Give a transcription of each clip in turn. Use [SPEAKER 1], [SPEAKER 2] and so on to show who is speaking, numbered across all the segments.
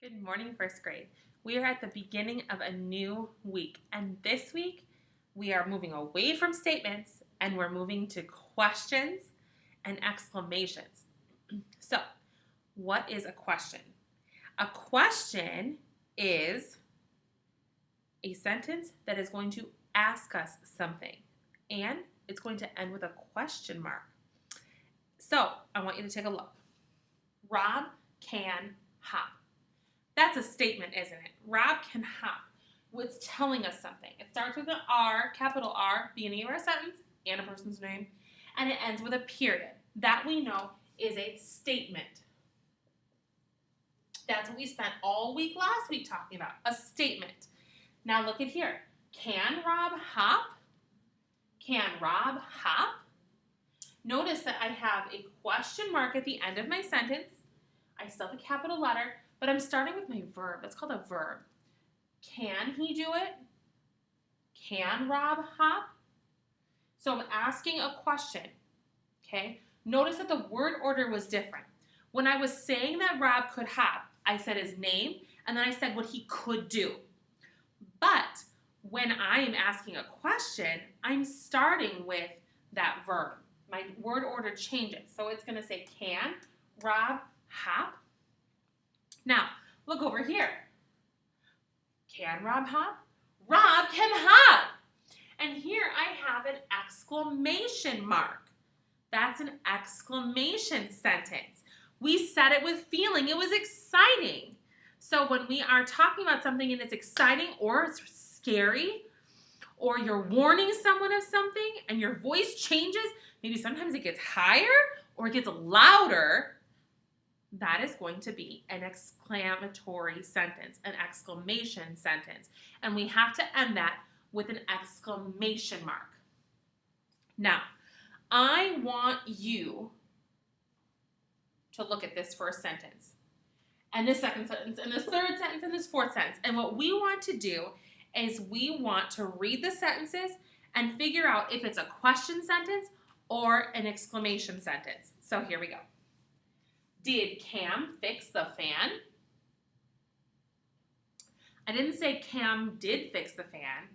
[SPEAKER 1] Good morning, first grade. We are at the beginning of a new week, and this week we are moving away from statements and we're moving to questions and exclamations. So, what is a question? A question is a sentence that is going to ask us something, and it's going to end with a question mark. So, I want you to take a look. Rob can hop. That's a statement, isn't it? Rob can hop. It's telling us something. It starts with an R, capital R, beginning of our sentence, and a person's name, and it ends with a period. That we know is a statement. That's what we spent all week last week talking about, a statement. Now look at here. Can Rob hop? Can Rob hop? Notice that I have a question mark at the end of my sentence. I still have a capital letter, but I'm starting with my verb. It's called a verb. Can he do it? Can Rob hop? So I'm asking a question, okay? Notice that the word order was different. When I was saying that Rob could hop, I said his name, and then I said what he could do. But when I am asking a question, I'm starting with that verb. My word order changes. So it's going to say, can Rob hop? Now, look over here. Can Rob hop? Rob can hop. And here I have an exclamation mark. That's an exclamation sentence. We said it with feeling. It was exciting. So when we are talking about something and it's exciting or it's scary, or you're warning someone of something and your voice changes, maybe sometimes it gets higher or it gets louder, that is going to be an exclamatory sentence, an exclamation sentence. And we have to end that with an exclamation mark. Now, I want you to look at this first sentence, and this second sentence, and this third sentence, and this fourth sentence. And what we want to do is we want to read the sentences and figure out if it's a question sentence or an exclamation sentence. So here we go. Did Cam fix the fan? I didn't say Cam did fix the fan.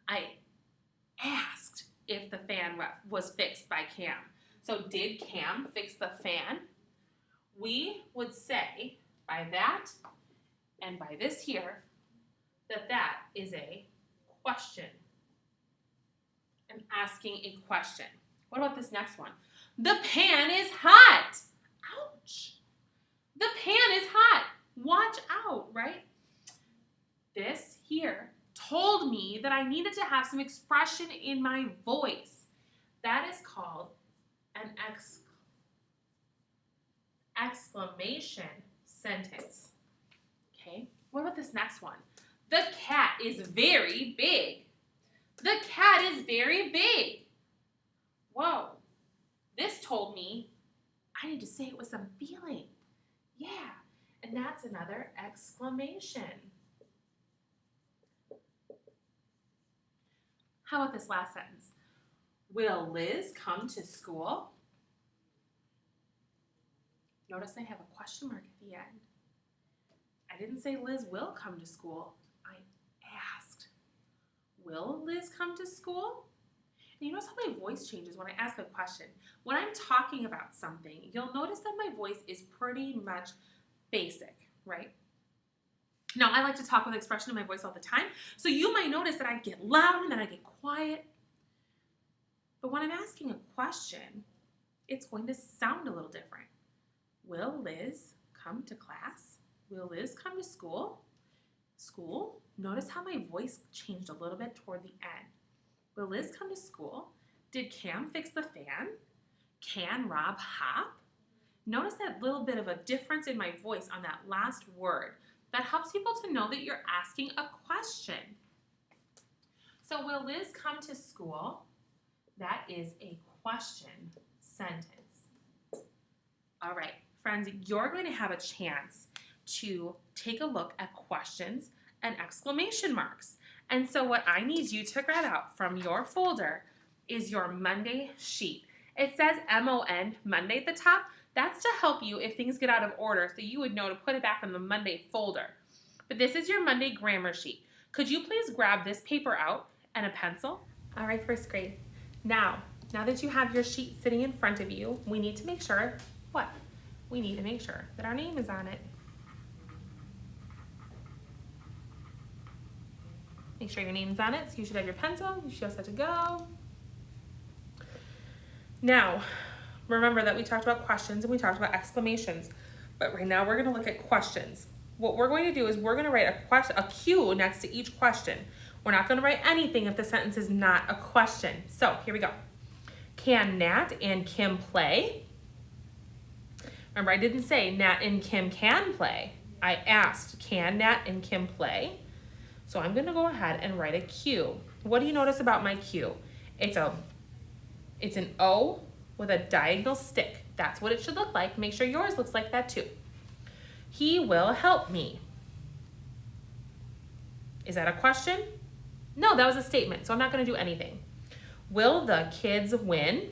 [SPEAKER 1] I asked if the fan was fixed by Cam. So did Cam fix the fan? We would say by that and by this here that that is a question. I'm asking a question. What about this next one? The pan is hot. Ouch. The pan is hot. Watch out, right? This here told me that I needed to have some expression in my voice. That is called an exclamation sentence. Okay, what about this next one? The cat is very big. The cat is very big. Whoa. This told me I need to say it with some feeling. Yeah, and that's another exclamation. How about this last sentence? Will Liz come to school? Notice I have a question mark at the end. I didn't say Liz will come to school. I asked, will Liz come to school? And you notice how my voice changes when I ask a question. When I'm talking about something, you'll notice that my voice is pretty much basic, right? Now, I like to talk with expression in my voice all the time, so you might notice that I get loud and then I get quiet. But when I'm asking a question, it's going to sound a little different. Will Liz come to class? Will Liz come to school? School? Notice how my voice changed a little bit toward the end. Will Liz come to school? Did Cam fix the fan? Can Rob hop? Notice that little bit of a difference in my voice on that last word. That helps people to know that you're asking a question. So will Liz come to school? That is a question sentence. All right, friends, you're going to have a chance to take a look at questions and exclamation marks. And so what I need you to grab out from your folder is your Monday sheet. It says MON, Monday at the top, That's to help you if things get out of order so you would know to put it back in the Monday folder. But this is your Monday grammar sheet. Could you please grab this paper out and a pencil? All right, first grade. Now that you have your sheet sitting in front of you, we need to make sure, what? We need to make sure that our name is on it. Make sure your name's on it, so you should have your pencil, you should have set to go. Now, remember that we talked about questions and we talked about exclamations, but right now we're gonna look at questions. What we're going to do is we're gonna write a Q next to each question. We're not gonna write anything if the sentence is not a question. So here we go. Can Nat and Kim play? Remember, I didn't say Nat and Kim can play. I asked, can Nat and Kim play? So I'm gonna go ahead and write a Q. What do you notice about my Q? It's an O with a diagonal stick. That's what it should look like. Make sure yours looks like that too. He will help me. Is that a question? No, that was a statement, so I'm not gonna do anything. Will the kids win?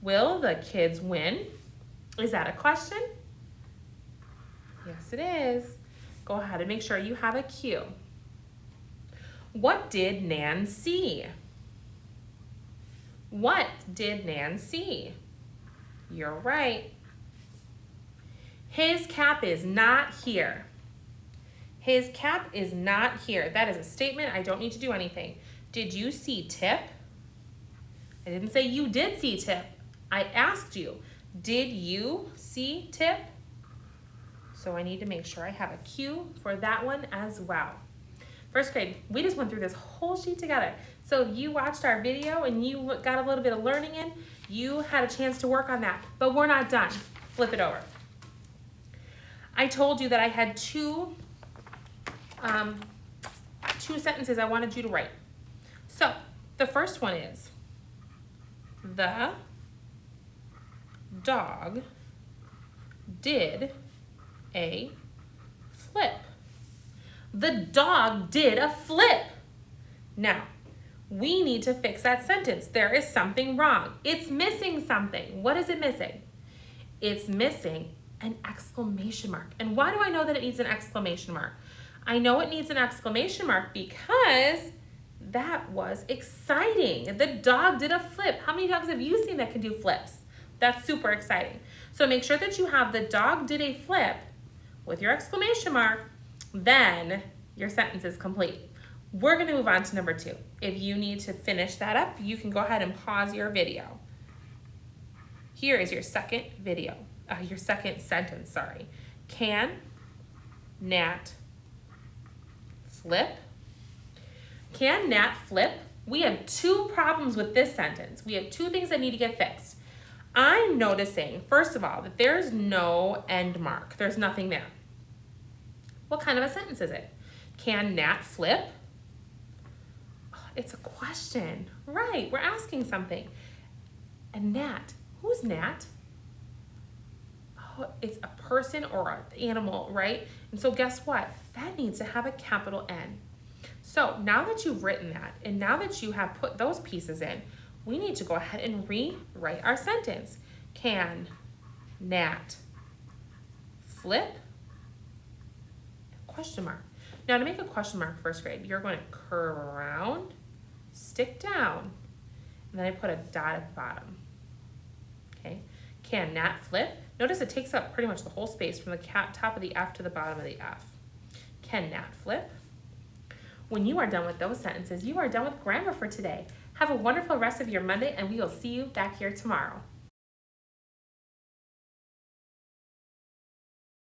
[SPEAKER 1] Will the kids win? Is that a question? Yes, it is. Go ahead and make sure you have a Q. What did Nan see? What did Nan see? You're right. His cap is not here. His cap is not here. That is a statement. I don't need to do anything. Did you see Tip? I didn't say you did see Tip. I asked you, did you see Tip? So I need to make sure I have a Q for that one as well. First grade, we just went through this whole sheet together. So if you watched our video and you got a little bit of learning in, you had a chance to work on that, but we're not done. Flip it over. I told you that I had two sentences I wanted you to write. So the first one is, the dog did a flip. The dog did a flip. Now, we need to fix that sentence. There is something wrong. It's missing something. What is it missing? It's missing an exclamation mark. And why do I know that it needs an exclamation mark? I know it needs an exclamation mark because that was exciting. The dog did a flip. How many dogs have you seen that can do flips? That's super exciting. So make sure that you have the dog did a flip with your exclamation mark, then your sentence is complete. We're gonna move on to number 2. If you need to finish that up, you can go ahead and pause your video. Here is your second sentence, sorry. Can Nat flip? Can Nat flip? We have 2 problems with this sentence. We have 2 things that need to get fixed. I'm noticing, first of all, that there's no end mark. There's nothing there. What kind of a sentence is it? Can Nat flip? Oh, it's a question. Right, we're asking something. And Nat, who's Nat? Oh, it's a person or an animal, right? And so guess what? That needs to have a capital N. So now that you've written that, and now that you have put those pieces in, we need to go ahead and rewrite our sentence. Can Nat flip? Question mark. Now to make a question mark first grade, you're going to curve around, stick down, and then I put a dot at the bottom. Okay. Can Nat flip? Notice it takes up pretty much the whole space from the top of the F to the bottom of the F. Can Nat flip? When you are done with those sentences, you are done with grammar for today. Have a wonderful rest of your Monday, and we will see you back here tomorrow.